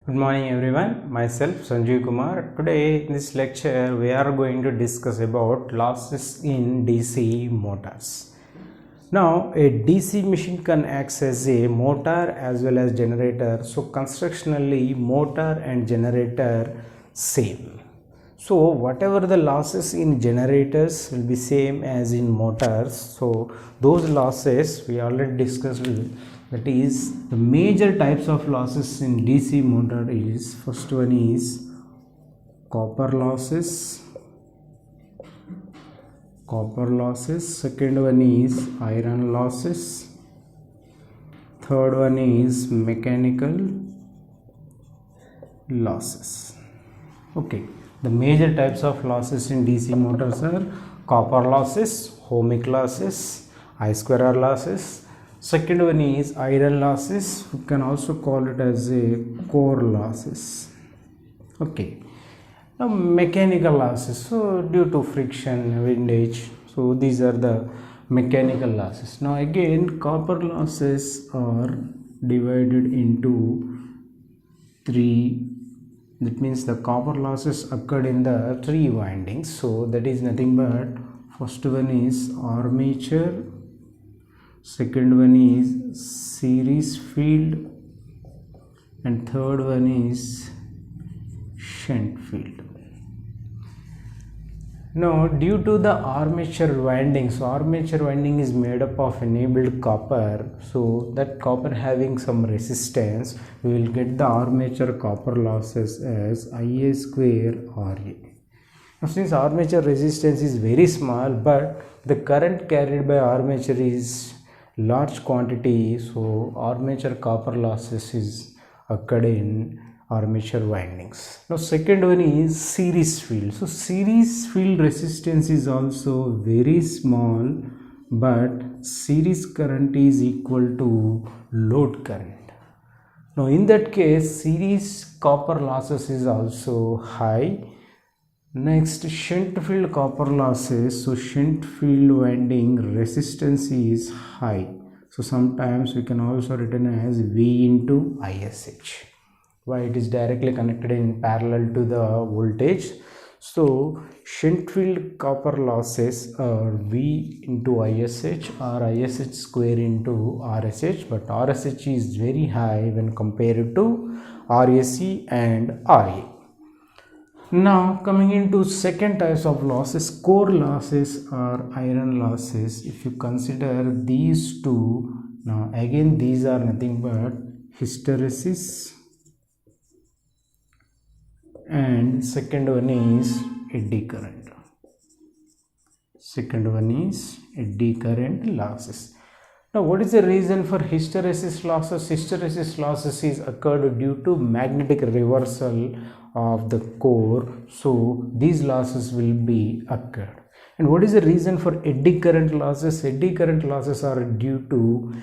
Good morning everyone, myself Sanjeev Kumar. Today in this lecture we are going to discuss about losses in DC motors. Now a DC machine can act as a motor as well as generator. So constructionally motor and generator same. So whatever the losses in generators will be same as in motors. So those losses we already discussed. That is, the major types of losses in DC motor is, first one is copper losses, second one is iron losses, third one is mechanical losses. Okay, the major types of losses in DC motors are copper losses, ohmic losses, I-square R losses. Second one is iron losses. We can also call it as a core losses. Okay. Now mechanical losses. So due to friction, windage. So these are the mechanical losses. Now again, copper losses are divided into three. That means the copper losses occurred in the three windings. So that is nothing but first one is armature. Second one is series field and third one is shunt field. Now due to the armature winding, so armature winding is made up of enabled copper, so that copper having some resistance, we will get the armature copper losses as Ia square Ra. Now since armature resistance is very small but the current carried by armature is large quantity, so armature copper losses is occurred in armature windings. Now second one is series field. So series field resistance is also very small but series current is equal to load current. Now in that case series copper losses is also high. Next, shunt field copper losses. So shunt field winding resistance is high. So sometimes we can also written as V into ISH. Why? It is directly connected in parallel to the voltage. So shunt field copper losses are V into ISH or ISH square into RSH, but RSH is very high when compared to RSE and RA. Now coming into second types of losses, core losses or iron losses. If you consider these two, now again these are nothing but hysteresis and second one is eddy current. Second one is eddy current losses. Now what is the reason for hysteresis losses? Hysteresis losses is occurred due to magnetic reversal of the core, so these losses will be occurred. And what is the reason for eddy current losses? Eddy current losses are due to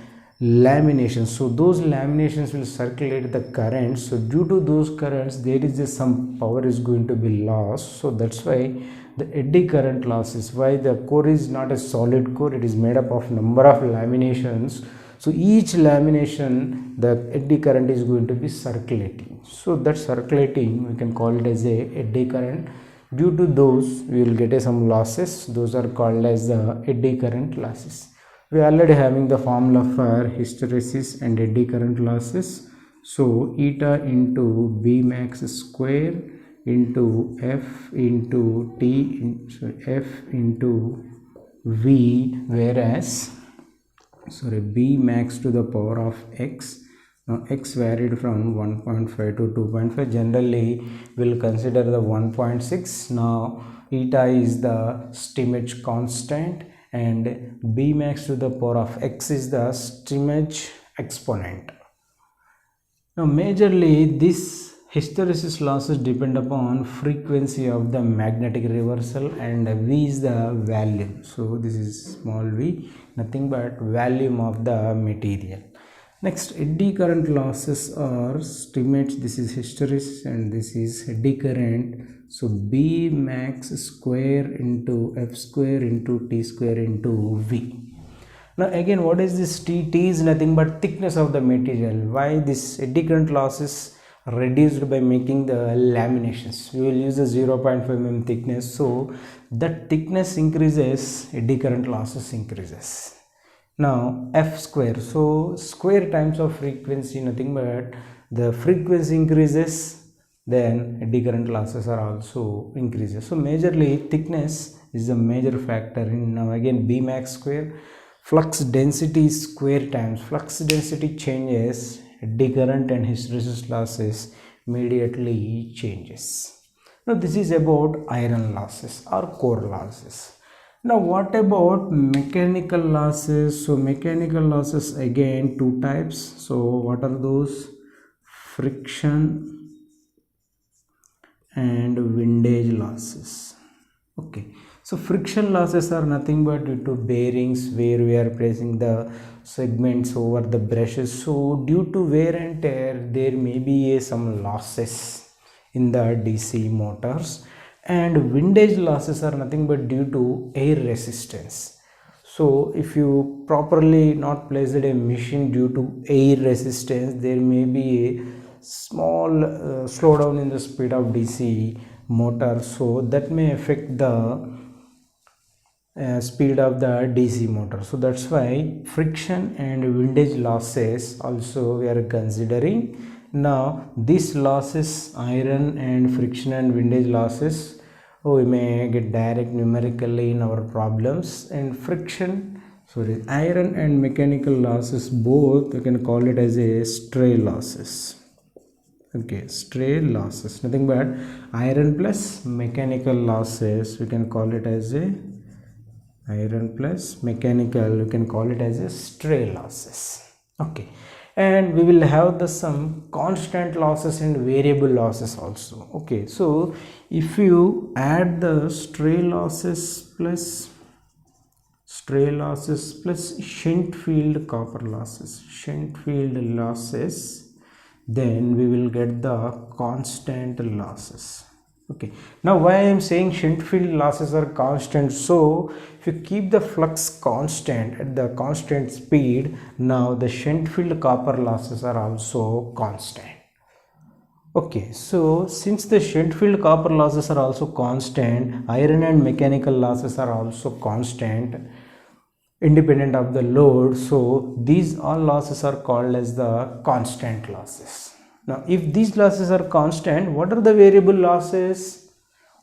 laminations, so those laminations will circulate the current, so due to those currents there is some power is going to be lost, so that's why the eddy current losses. Why? The core is not a solid core, it is made up of number of laminations, so each lamination the eddy current is going to be circulating, so that circulating we can call it as a eddy current. Due to those we will get some losses, those are called as the eddy current losses. We are already having the formula for hysteresis and eddy current losses. So eta into B max square into F into T, F into V, whereas B max to the power of X. Now X varied from 1.5 to 2.5. Generally we'll consider the 1.6. Now eta is the Stimmage constant and B max to the power of X is the Stimmage exponent. Now majorly this hysteresis losses depend upon frequency of the magnetic reversal and V is the volume. So this is small v, nothing but volume of the material. Next, eddy current losses are Stimmage, this is hysteresis and this is eddy current. So B max square into F square into T square into V. Now again, what is this T? T is nothing but thickness of the material. Why this eddy current losses reduced by making the laminations. We will use a 0.5 mm thickness, so that thickness increases, eddy current losses increases. Now f square, so square times of frequency, nothing but the frequency increases, then eddy current losses are also increases. So majorly thickness is the major factor in. Now again B max square, flux density square times flux density changes, eddy current and hysteresis losses immediately changes. Now this is about iron losses or core losses. Now what about mechanical losses? So mechanical losses, again two types. So what are those? Friction and windage losses. Okay, so friction losses are nothing but due to bearings, where we are placing the segments over the brushes. So due to wear and tear, there may be some losses in the DC motors. And windage losses are nothing but due to air resistance. So if you properly not placed a machine due to air resistance, there may be a small slowdown in the speed of DC motor, so that may affect the speed of the DC motor. So that's why friction and windage losses also we are considering. Now these losses, iron and friction and windage losses, we may get direct numerically in our problems. And iron and mechanical losses, both we can call it as a stray losses. Okay, stray losses, nothing but iron plus mechanical losses, we can call it as a iron plus mechanical, you can call it as a stray losses. Okay, and we will have the some constant losses and variable losses also. Okay, so if you add the stray losses plus shunt field copper losses, then we will get the constant losses. Okay, now why I am saying shunt field losses are constant? So if you keep the flux constant at the constant speed, now the shunt field copper losses are also constant. Okay, so since the shunt field copper losses are also constant, iron and mechanical losses are also constant independent of the load. So these all losses are called as the constant losses. Now if these losses are constant, what are the variable losses?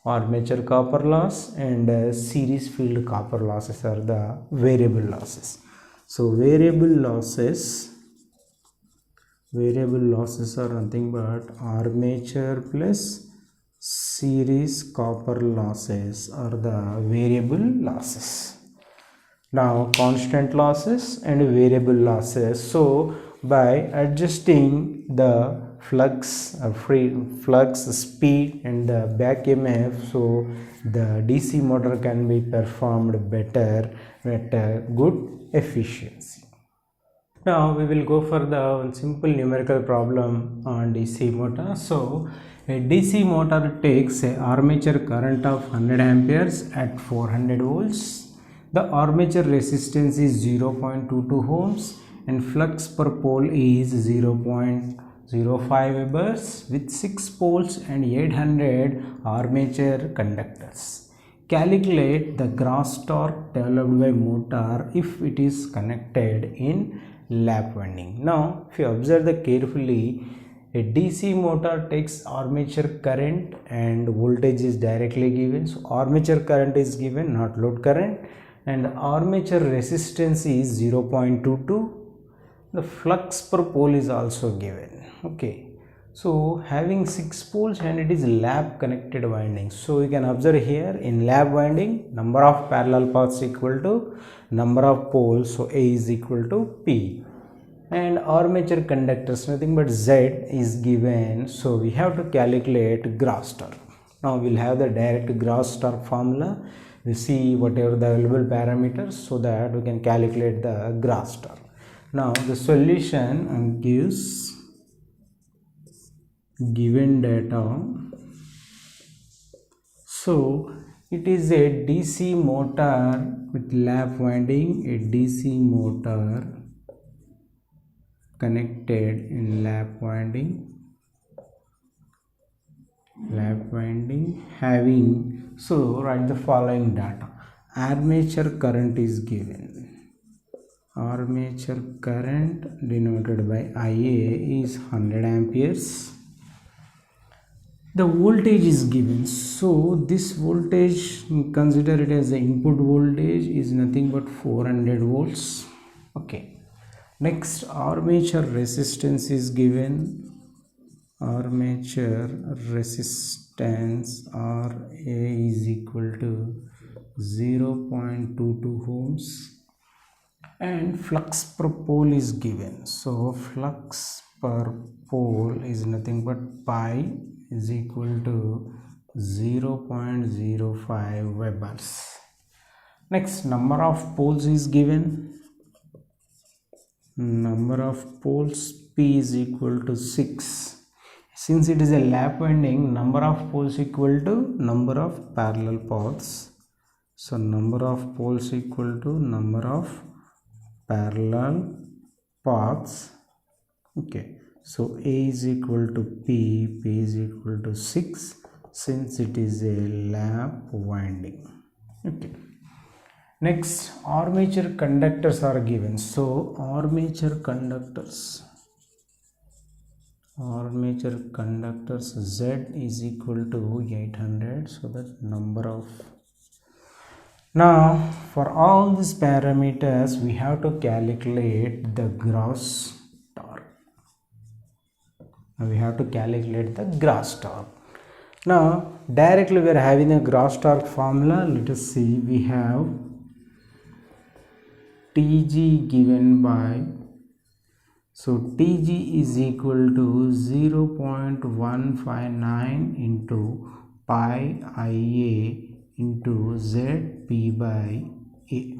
Armature copper loss and series field copper losses are the variable losses. So variable losses are nothing but armature plus series copper losses are the variable losses. Now constant losses and variable losses. So by adjusting the flux speed and the back EMF, so the DC motor can be performed better at a good efficiency. Now we will go for the simple numerical problem on DC motor. So a DC motor takes a armature current of 100 amperes at 400 volts. The armature resistance is 0.22 ohms and flux per pole is 0.05 webers with 6 poles and 800 armature conductors. Calculate the gross torque developed by motor if it is connected in lap winding. Now if you observe the carefully, a DC motor takes armature current and voltage is directly given. So armature current is given, not load current, and armature resistance is 0.22. The flux per pole is also given. Okay, so having 6 poles and it is lap connected winding. So you can observe here in lap winding, number of parallel paths equal to number of poles, so A is equal to P. And armature conductors, nothing but Z is given, so we have to calculate gross torque. Now we'll have the direct gross torque formula. We see whatever the available parameters so that we can calculate the gross torque. Now the solution gives given data. So it is a DC motor with lap winding, a DC motor connected in lap winding, lap winding having, so write the following data. Armature current is given. Armature current denoted by Ia is 100 amperes. The voltage is given, so this voltage, consider it as the input voltage, is nothing but 400 volts. Okay, next armature resistance is given. Armature resistance Ra is equal to 0.22 ohms, and flux per pole is given. So flux per pole is nothing but pi is equal to 0.05 webers. Next, number of poles is given. Number of poles P is equal to 6. Since it is a lap winding, number of poles equal to number of parallel paths. So number of poles equal to number of parallel paths. Okay, so A is equal to P is equal to 6, since it is a lap winding. Okay, next armature conductors are given. So armature conductors Z is equal to 800, so that number of. Now for all these parameters we have to calculate the gross torque. Now directly we are having a gross torque formula. Let us see. We have Tg given by, so Tg is equal to 0.159 into pi Ia into Zp by A.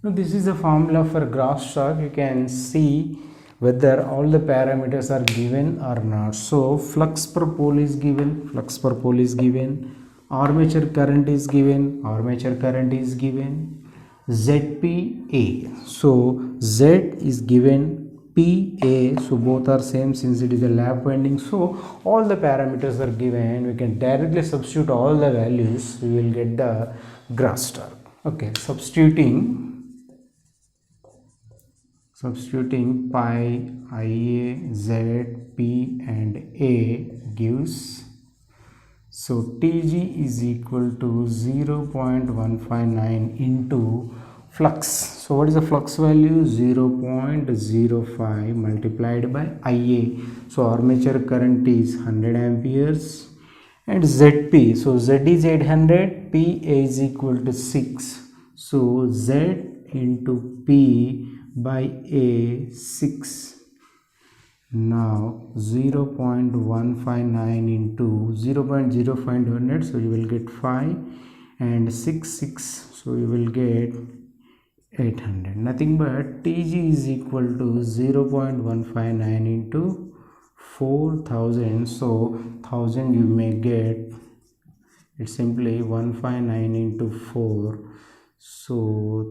Now this is the formula for gross torque. You can see whether all the parameters are given or not. So flux per pole is given, armature current is given, Zpa, so Z is given, Pa, so both are same since it is a lap winding. So all the parameters are given. We can directly substitute all the values. We will get the gross torque. Okay, substituting pi Ia, Z, P and A gives, so Tg is equal to 0.159 into flux. So what is the flux value? 0.05 multiplied by Ia. So armature current is 100 amperes, and Zp, so Z is 800, Pa is equal to 6. So Z into P by A 6. Now 0.159 into 0.05, so you will get 5, and 6, so you will get 800. Nothing but Tg is equal to 0.159 into 4000, so 1000 you may get, it's simply 159 into 4, so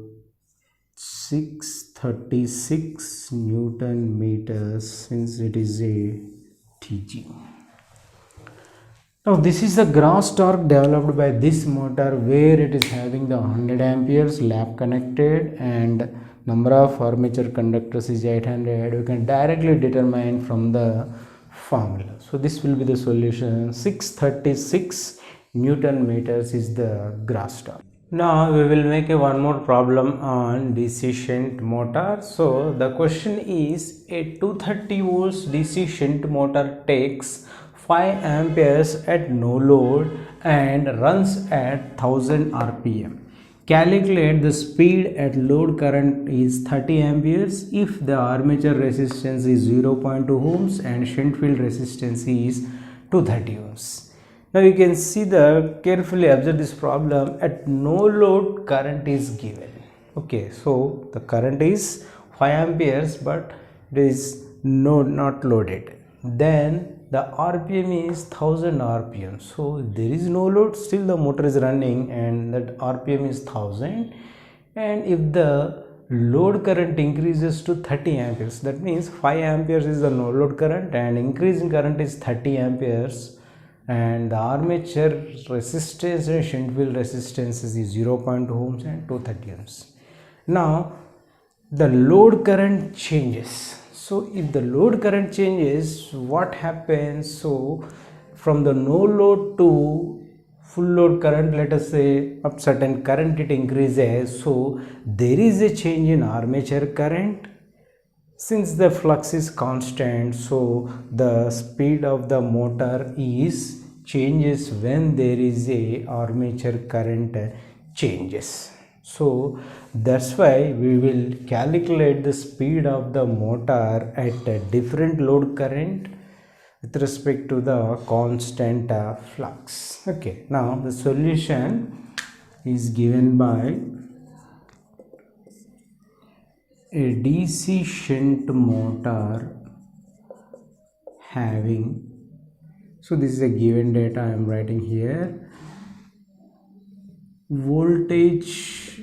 636 Newton meters, since it is a Tg. Now this is the gross torque developed by this motor, where it is having the 100 amperes lap connected and number of armature conductors is 800. You can directly determine from the formula. So this will be the solution. 636 Newton meters is the gross torque. Now we will make one more problem on DC shunt motor. So the question is, a 230 volts DC shunt motor takes 5 amperes at no load and runs at 1000 rpm. Calculate the speed at load current is 30 amperes if the armature resistance is 0.2 ohms and shunt field resistance is 230 ohms. Now you can see carefully observe this problem. At no load current is given. Okay, so the current is 5 amperes but it is not loaded. Then the RPM is 1000 RPM. So there is no load, still the motor is running and that RPM is 1000. And if the load current increases to 30 amperes, that means 5 amperes is the no load current and increasing current is 30 amperes. and the armature resistance and shunt field resistance is 0.2 ohms and 230 ohms. Now the load current changes. So if the load current changes, what happens? So from the no load to full load current, let us say up certain current it increases, so there is a change in armature current. Since the flux is constant, so the speed of the motor is changes when there is a armature current changes. So that's why we will calculate the speed of the motor at a different load current with respect to the constant flux. Okay, now the solution is given by a DC shunt motor having, so this is a given data I am writing here, voltage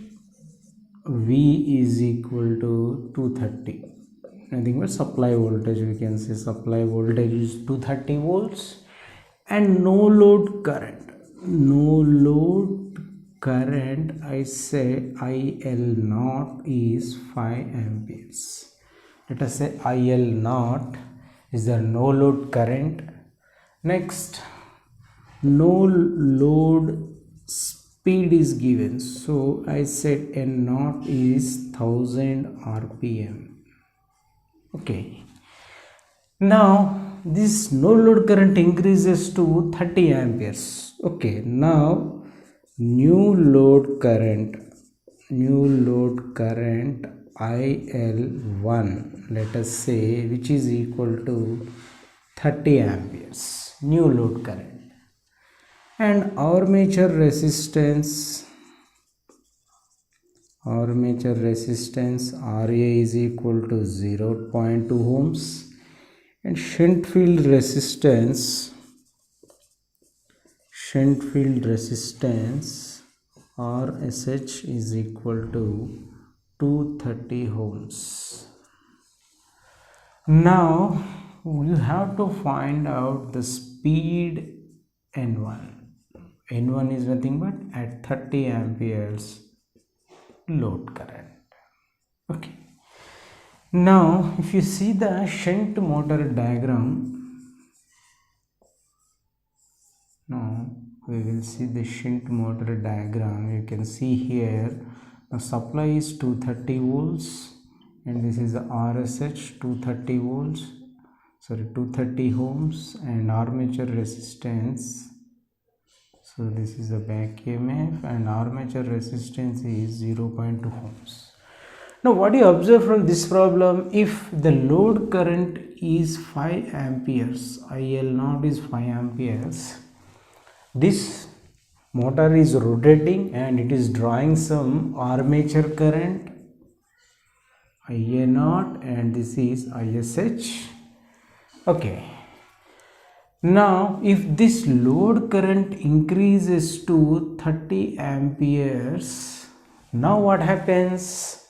V is equal to 230, nothing but supply voltage, we can say supply voltage is 230 volts, and no load current I say IL naught is 5 amperes. Let us say IL naught is the no load current. Next, no load speed is given, so I said N naught is 1000 rpm. Okay, now this no load current increases to 30 amperes. Okay, now new load current IL1, let us say, which is equal to 30 amperes, new load current, and armature resistance RA is equal to 0.2 ohms, and shunt field resistance RSH is equal to 230 ohms. Now you have to find out the speed N1. N1 is nothing but at 30 amperes load current. Okay, now if you see the shunt motor diagram, now we will see the shunt motor diagram. You can see here the supply is 230 volts and this is the RSH 230 volts, 230 ohms, and armature resistance, so this is a back EMF, and armature resistance is 0.2 ohms. Now what you observe from this problem, if the load current is 5 amperes, IL naught is 5 amperes, this motor is rotating and it is drawing some armature current IA naught, and this is ISH. Okay, now if this load current increases to 30 amperes, now what happens?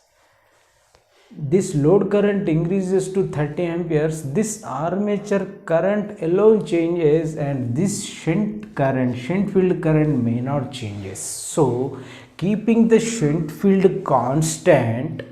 This load current increases to 30 amperes, this armature current alone changes and this shunt field current may not changes. So keeping the shunt field constant,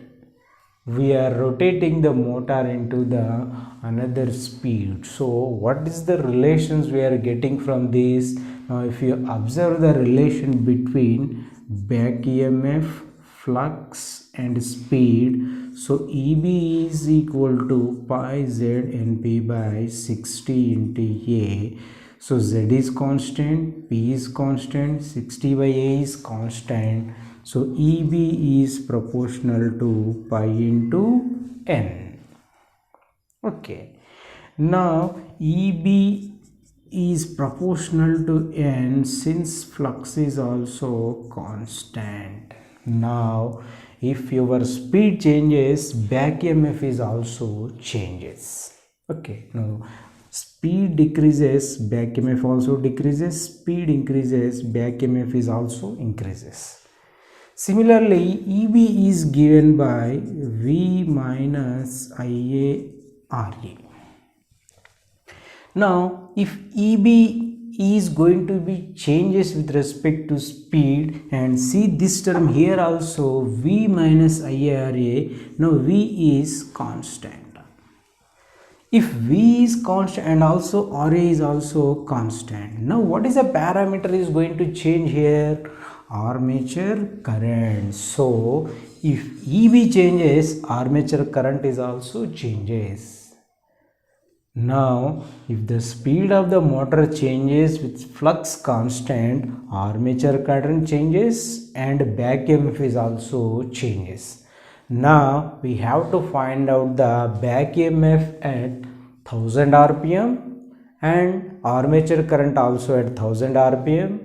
we are rotating the motor into the another speed. So what is the relations we are getting from this? Now if you observe the relation between back EMF, flux and speed, so EB is equal to pi Z NP by 60 into A. So Z is constant, P is constant, 60 by A is constant. So EB is proportional to pi into N. Okay, now EB is proportional to N since flux is also constant. Now if your speed changes, back EMF is also changes. Okay, now speed decreases, back EMF also decreases, speed increases, back EMF is also increases. Similarly, EB is given by V minus IA RA. Now if EB is going to be changes with respect to speed, and see this term here also, V minus IARA. Now V is constant. If V is constant and also RA is also constant, now what is the parameter is going to change here? Armature current. So if EB changes, armature current is also changes. Now if the speed of the motor changes with flux constant, armature current changes and back EMF is also changes. Now we have to find out the back EMF at 1000 rpm and armature current also at 1000 rpm,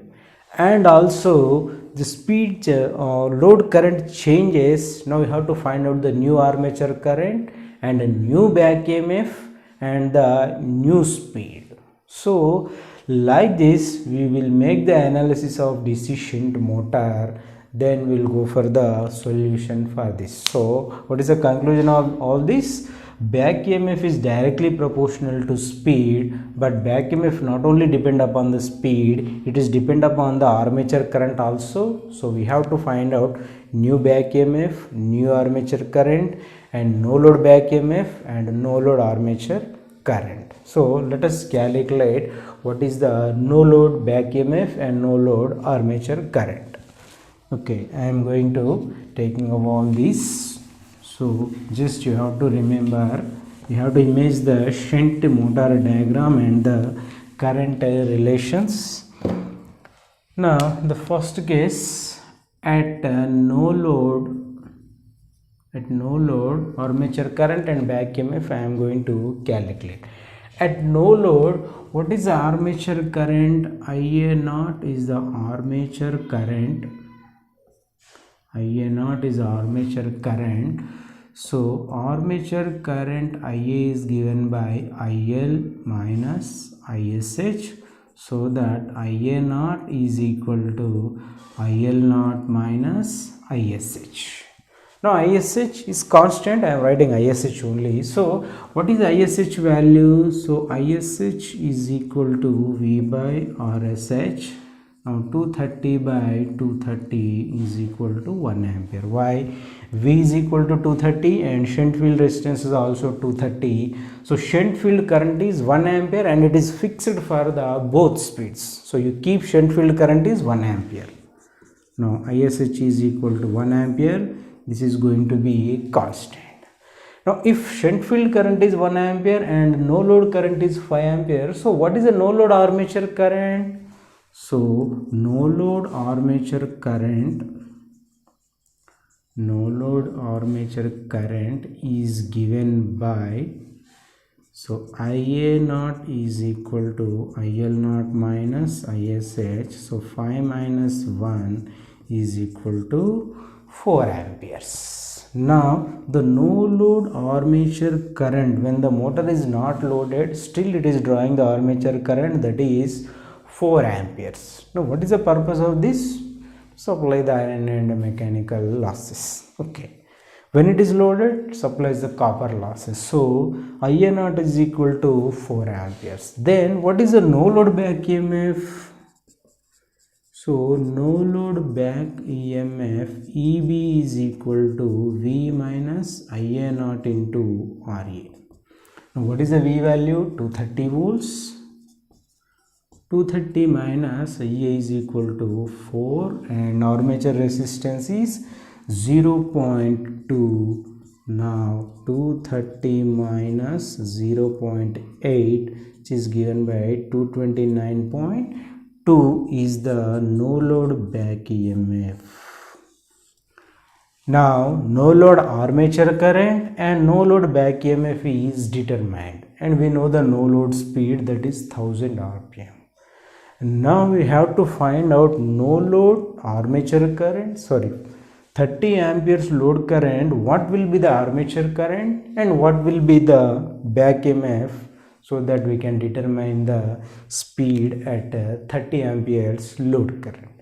and also the speed load current changes. Now we have to find out the new armature current and a new back EMF and the new speed. So like this we will make the analysis of DC shunt motor, then we'll go for the solution for this. So what is the conclusion of all this? Back EMF is directly proportional to speed, but back EMF not only depend upon the speed, it is depend upon the armature current also. So we have to find out new back EMF, new armature current, and no load back EMF and no load armature current. So let us calculate what is the no load back EMF and no load armature current. Okay, I am going to taking of all these. So just you have to remember, you have to image the shunt motor diagram and the current relations. Now the first case, at no load armature current and back EMF I am going to calculate. At no load, what is the armature current? IA naught is the armature current. IA naught is armature current. So armature current IA is given by IL minus ISH, so that IA naught is equal to IL naught minus ISH. Now ISH is constant, I am writing ISH only. So what is ISH value? So ISH is equal to V by RSH. Now 230 by 230 is equal to 1 ampere. Why? V is equal to 230 and shunt field resistance is also 230. So shunt field current is 1 ampere and it is fixed for the both speeds. So you keep shunt field current is 1 ampere. Now ISH is equal to 1 ampere. This is going to be constant. Now if shunt field current is 1 ampere and no load current is 5 ampere, so what is the no load armature current? So no load armature current is given by, so IA naught is equal to IL naught minus ISH. So 5 minus 1 is equal to 4 amperes. Now the no load armature current, when the motor is not loaded, still it is drawing the armature current, that is 4 amperes. Now what is the purpose of this? Supply the iron and mechanical losses. Okay. When it is loaded, supplies the copper losses. So IA naught is equal to 4 amperes. Then what is the no load back EMF? So no load back EMF EB is equal to V minus IA naught into RA. Now what is the V value? 230 volts. 230 minus IA is equal to 4 and armature resistance is 0.2. Now 230 minus 0.8, which is given by 229.2 is the no load back EMF. Now no load armature current and no load back EMF is determined, and we know the no load speed, that is 1000 rpm. Now we have to find out no load armature current, 30 amperes load current, what will be the armature current and what will be the back EMF, so that we can determine the speed at 30 amperes load current.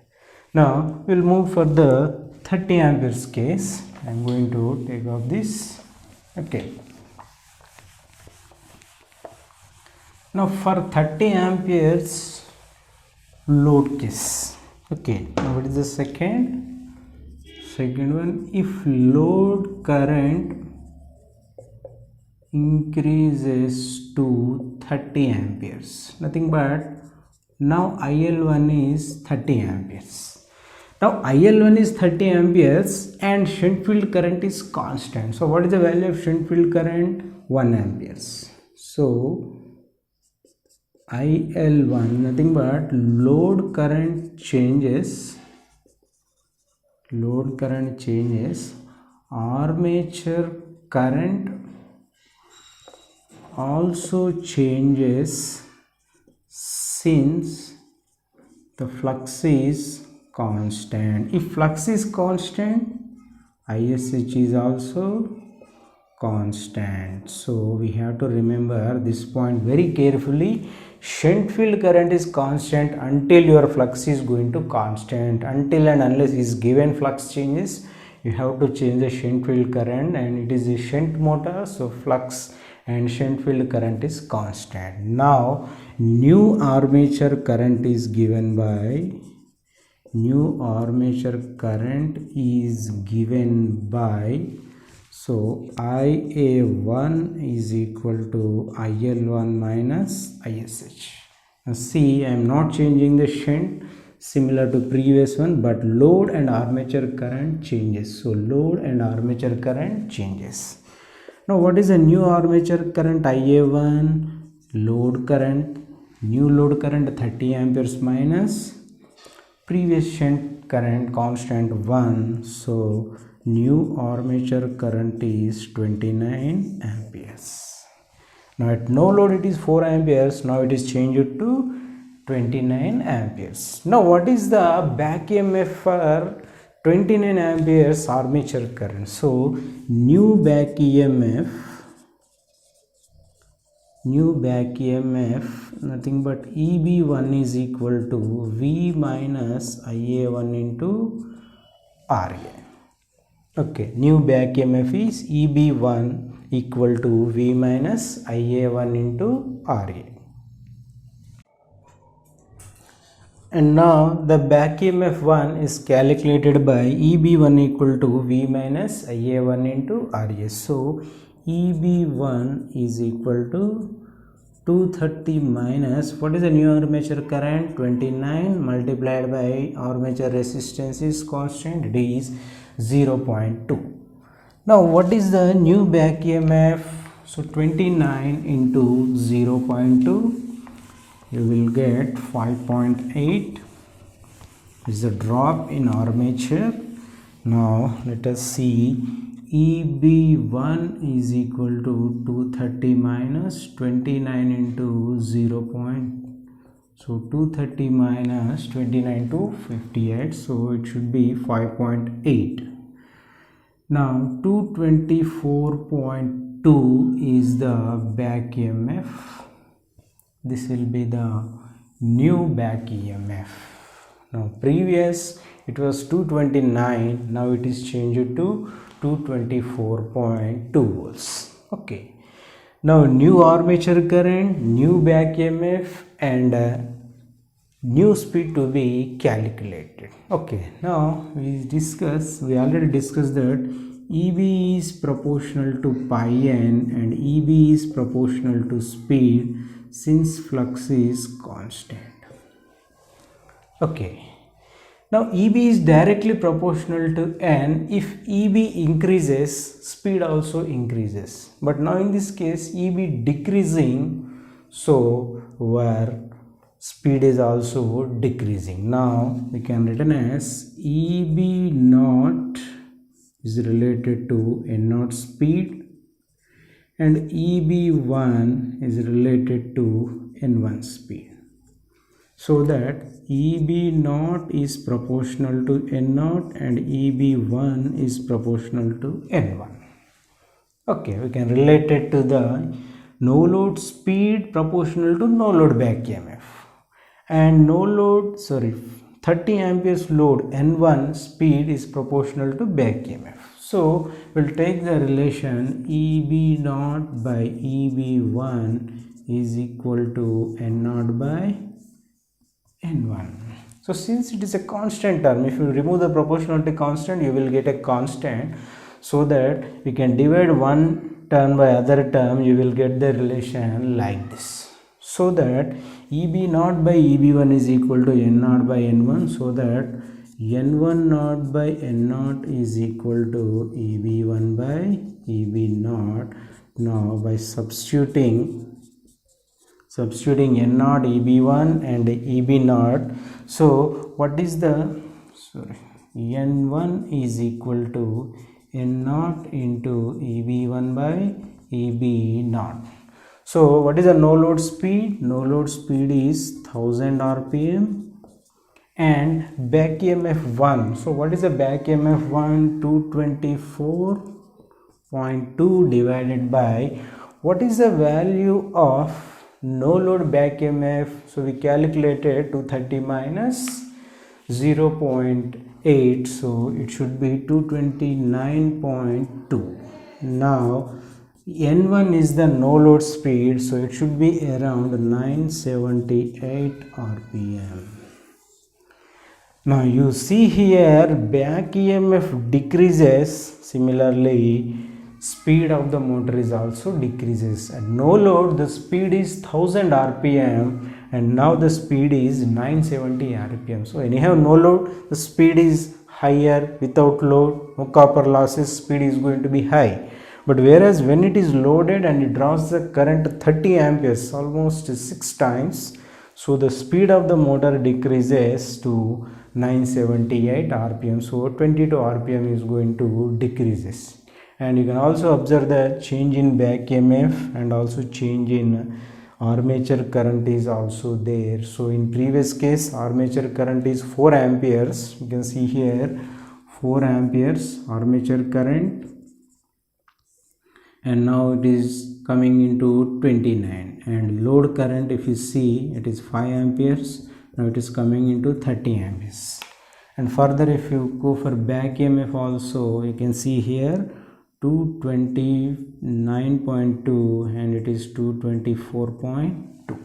Now we will move for the 30 amperes case. I am going to take off this. Okay. Now for 30 amperes, load case. Okay, now what is the second one? If load current increases to 30 amperes, nothing but now IL1 is 30 amperes. Now IL1 is 30 amperes and shunt field current is constant. So what is the value of shunt field current? 1 amperes. So IL1 nothing but load current changes, armature current also changes since the flux is constant. If flux is constant, ISH is also constant. So we have to remember this point very carefully. Shunt field current is constant until your flux is going to constant. Until and unless is given flux changes, you have to change the shunt field current, and it is a shunt motor, so flux and shunt field current is constant. Now new armature current is given by so IA1 is equal to IL1 minus ISH. Now see, I am not changing the shunt similar to previous one, but load and armature current changes. So load and armature current changes. Now what is the new armature current? IA1 load current, new load current 30 amperes minus previous shunt current constant 1. So new armature current is 29 amperes. Now at no load it is 4 amperes. Now it is changed to 29 amperes. Now what is the back EMF for 29 amperes armature current? So new back EMF nothing but EB1 is equal to V minus IA1 into RA. Okay, new back EMF is EB1 equal to V minus IA1 into RA. And now the back EMF 1 is calculated by EB1 equal to V minus IA1 into RA. So EB1 is equal to 230 minus, what is the new armature current? 29 multiplied by armature resistance is constant, it is 0.2. Now what is the new back EMF? So 29 into 0.2, you will get 5.8 is the drop in armature. Now let us see, EB1 is equal to 230 minus 29 into 0. So 230 minus 29 to 58, so it should be 5.8. Now 224.2 is the back EMF. This will be the new back EMF. Now previous it was 229, now it is changed to 224.2 volts. Okay, now new armature current, new back EMF, and new speed to be calculated. Okay, now we already discussed that EB is proportional to pi n and EB is proportional to speed since flux is constant. Okay, now EB is directly proportional to n. If EB increases, speed also increases. But now in this case EB decreasing, so where speed is also decreasing. Now we can written as EB naught is related to n naught speed and EB1 is related to n1 speed. So that EB naught is proportional to n naught and EB1 is proportional to n1. Okay, we can relate it to the no load speed proportional to no load back EMF, and 30 amperes load n1 speed is proportional to back EMF. So we'll take the relation EB naught by EB1 is equal to n naught by N1. So since it is a constant term, if you remove the proportionality constant, you will get a constant, so that you can divide one term by other term, you will get the relation like this. So that EB naught by EB1 is equal to N naught by N1, so that N1 naught by N naught is equal to EB1 by EB naught. Now by substituting N naught, EB1 and EB naught, so what is the N1 is equal to N naught into EB1 by EB naught. So what is the no load speed? No load speed is 1000 rpm, and back EMF 1. So what is the back EMF 1? 224.2 divided by what is the value of no load back EMF? So we calculated 230 minus 0.8, so it should be 229.2. Now N1 is the no load speed, so it should be around 978 rpm. Now you see here back EMF decreases, similarly speed of the motor is also decreases. At no load the speed is 1000 rpm, and now the speed is 970 rpm. So anyhow no load the speed is higher, without load no copper losses, speed is going to be high. But whereas when it is loaded and it draws the current 30 amperes, almost 6 times, so the speed of the motor decreases to 978 rpm. So 22 rpm is going to decreases. And you can also observe the change in back EMF and also change in armature current is also there. So in previous case armature current is 4 amperes. You can see here 4 amperes armature current, and now it is coming into 29, and load current if you see it is 5 amperes, now it is coming into 30 amperes. And further if you go for back EMF also, you can see here 229.2 and it is 224.2.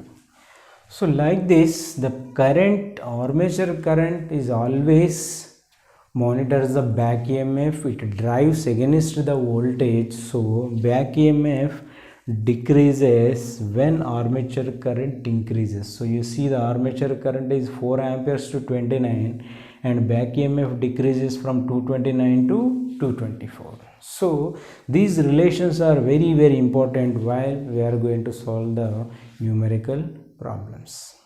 So like this the current, armature current is always monitors the back EMF, it drives against the voltage. So back EMF decreases when armature current increases. So you see the armature current is 4 amperes to 29, and back EMF decreases from 229 to 224. So these relations are very important while we are going to solve the numerical problems.